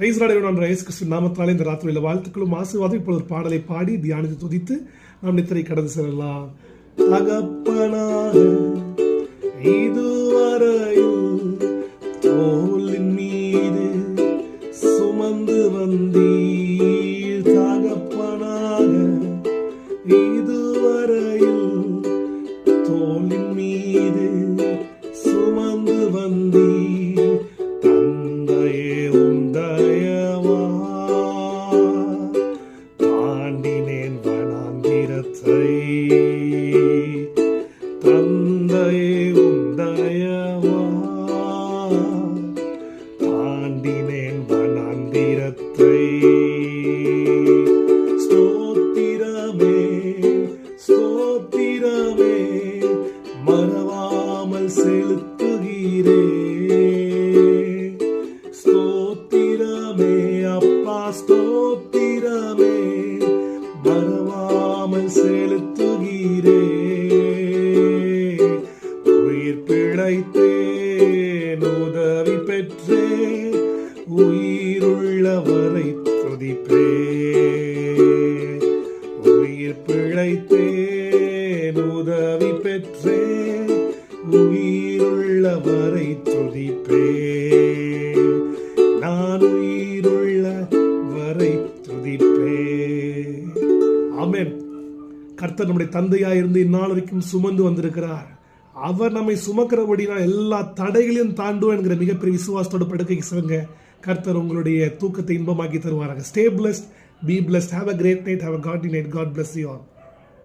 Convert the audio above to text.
Price ராடியோட இயேசு கிறிஸ்து நாமத்தினாலே இந்த ராத்திரியில் வாழ்த்துக்களும் ஆசீர்வாதம். இப்பொழுது ஒரு பாடலை பாடி தியானித்து துதித்து நாம் நித்திரை கடந்து செல்லலாம். தகப்பனாக இதுவரையில் தோளின் மீது சுமந்து வந்தீர். தகப்பனாக இதுவரையில் தோளின் மீது சுமந்து வந்தீர். தந்தையே உந்தயவா தாண்டினேன் வனாந்திரத்தை. தந்தையே உந்தயவா தாண்டினேன் வனாந்திரத்தை. ஸ்தோத்திரமே ஸ்தோத்திரமே மறவாமல் செலுத்துகிறே. ஸ்தோத்திரமே அப்பா ஸ்தோத்திரமே மறவாமல் செலுத்துகிறே. உயிர் பிழைத்தேன் உதவி பெற்றே உயிருள்ளவரை துதிப்பே. உயிர் பிழைத்தேன் உதவி பெற்றே உயிருள்ளவரை துதிப்பே. நான் உயிருள்ளவரை துதிப்பே. ஆமென். கர்த்தர் நம்முடைய தந்தையாயிருந்து இந்நாள் வரைக்கும் சுமந்து வந்திருக்கிறார். அவர் நம்மை சுமக்கிறபடினா எல்லா தடைகளையும் தாண்டுவோம் என்கிற மிகப்பெரிய விசுவாசத்தோட படுக்கைக்கு சொல்லுங்க. கர்த்தர் உங்களுடைய தூக்கத்தை இன்பமாக்கி தருவாராங்க. Stay blessed, be blessed, have a great night, have a godly night. God bless you all.